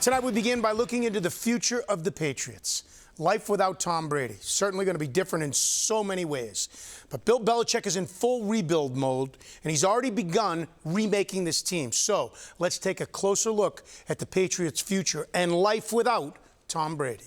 Tonight we begin by looking into the future of the Patriots. Life without Tom Brady, certainly going to be different in so many ways. But Bill Belichick is in full rebuild mode, and he's already begun remaking this team. So let's take a closer look at the Patriots' future and life without Tom Brady.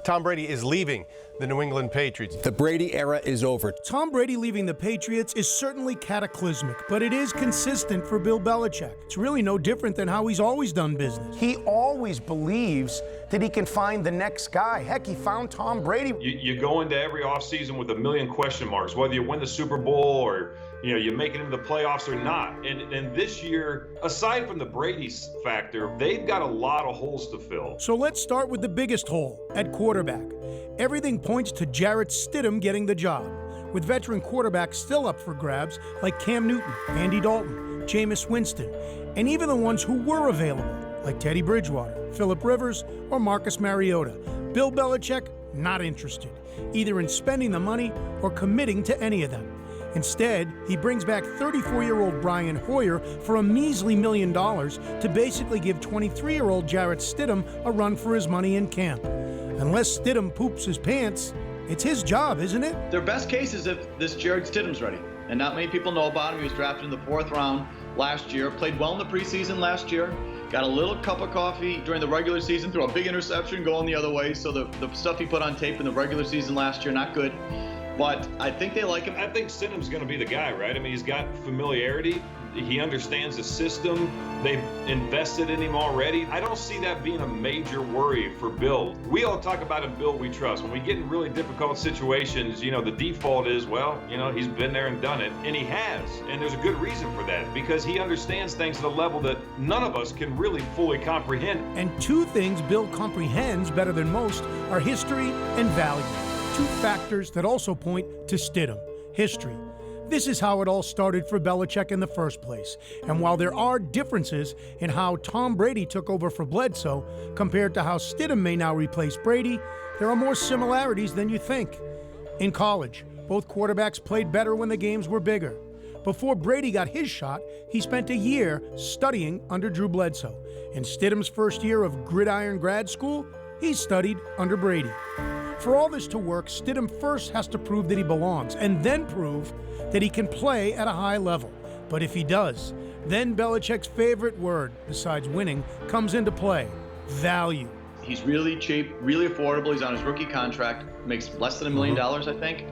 Tom Brady is leaving the New England Patriots. The Brady era is over. Tom Brady leaving the Patriots is certainly cataclysmic, but it is consistent for Bill Belichick. It's really no different than how he's always done business. He always believes that he can find the next guy. Heck, he found Tom Brady. You go into every offseason with a million question marks, whether you win the Super Bowl or you make it into the playoffs or not. And this year, aside from the Brady factor, they've got a lot of holes to fill. So let's start with the biggest hole, at quarterback. Everything points to Jarrett Stidham getting the job, with veteran quarterbacks still up for grabs like Cam Newton, Andy Dalton, Jameis Winston, and even the ones who were available, like Teddy Bridgewater, Phillip Rivers, or Marcus Mariota. Bill Belichick, not interested, either in spending the money or committing to any of them. Instead, he brings back 34-year-old Brian Hoyer for a measly $1 million to basically give 23-year-old Jarrett Stidham a run for his money in camp. Unless Stidham poops his pants, it's his job, isn't it? Their best case is if this Jarrett Stidham's ready. And not many people know about him. He was drafted in the 4th round last year, played well in the preseason last year, got a little cup of coffee during the regular season, threw a big interception going the other way. So the stuff he put on tape in the regular season last year, not good. But I think they like him. I think Stidham's going to be the guy, right? I mean, he's got familiarity. He understands the system. They've invested in him already. I don't see that being a major worry for Bill. We all talk about him, Bill, we trust. When we get in really difficult situations, the default is, he's been there and done it. And he has. And there's a good reason for that, because he understands things at a level that none of us can really fully comprehend. And two things Bill comprehends better than most are history and value. Two factors that also point to Stidham. History. This is how it all started for Belichick in the first place. And while there are differences in how Tom Brady took over for Bledsoe compared to how Stidham may now replace Brady, there are more similarities than you think. In college, both quarterbacks played better when the games were bigger. Before Brady got his shot, he spent a year studying under Drew Bledsoe. In Stidham's first year of gridiron grad school, he studied under Brady. For all this to work, Stidham first has to prove that he belongs, and then prove that he can play at a high level. But if he does, then Belichick's favorite word, besides winning, comes into play: value. He's really cheap, really affordable. He's on his rookie contract, makes less than $1 million, I think.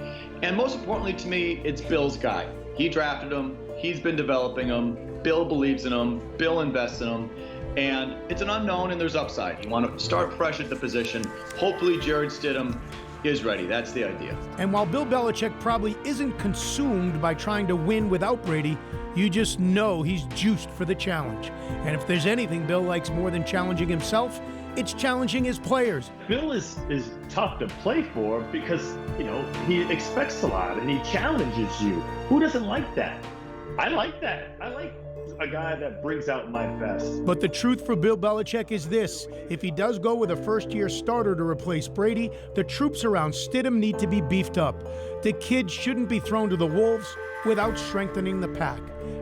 And most importantly to me, it's Bill's guy. He drafted him, he's been developing him, Bill believes in him, Bill invests in him. And it's an unknown, and there's upside. You want to start fresh at the position. Hopefully Jarrett Stidham is ready. That's the idea. And while Bill Belichick probably isn't consumed by trying to win without Brady, you just know he's juiced for the challenge. And if there's anything Bill likes more than challenging himself, it's challenging his players. Bill is tough to play for because, he expects a lot and he challenges you. Who doesn't like that? I like that. I like a guy that brings out my best. But the truth for Bill Belichick is this: if he does go with a first-year starter to replace Brady, the troops around Stidham need to be beefed up. The kid shouldn't be thrown to the wolves without strengthening the pack.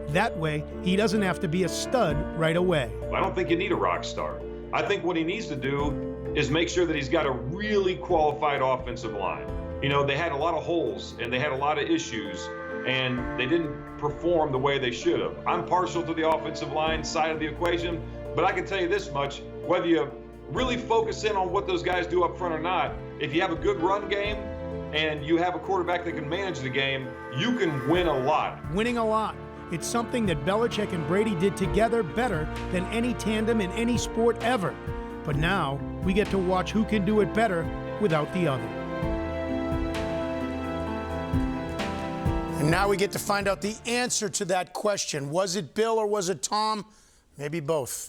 That way, he doesn't have to be a stud right away. I don't think you need a rock star. I think what he needs to do is make sure that he's got a really qualified offensive line. They had a lot of holes and they had a lot of issues, and they didn't perform the way they should have. I'm partial to the offensive line side of the equation, but I can tell you this much: whether you really focus in on what those guys do up front or not, if you have a good run game and you have a quarterback that can manage the game, you can win a lot. Winning a lot. It's something that Belichick and Brady did together better than any tandem in any sport ever. But now we get to watch who can do it better without the other. And now we get to find out the answer to that question. Was it Bill or was it Tom? Maybe both.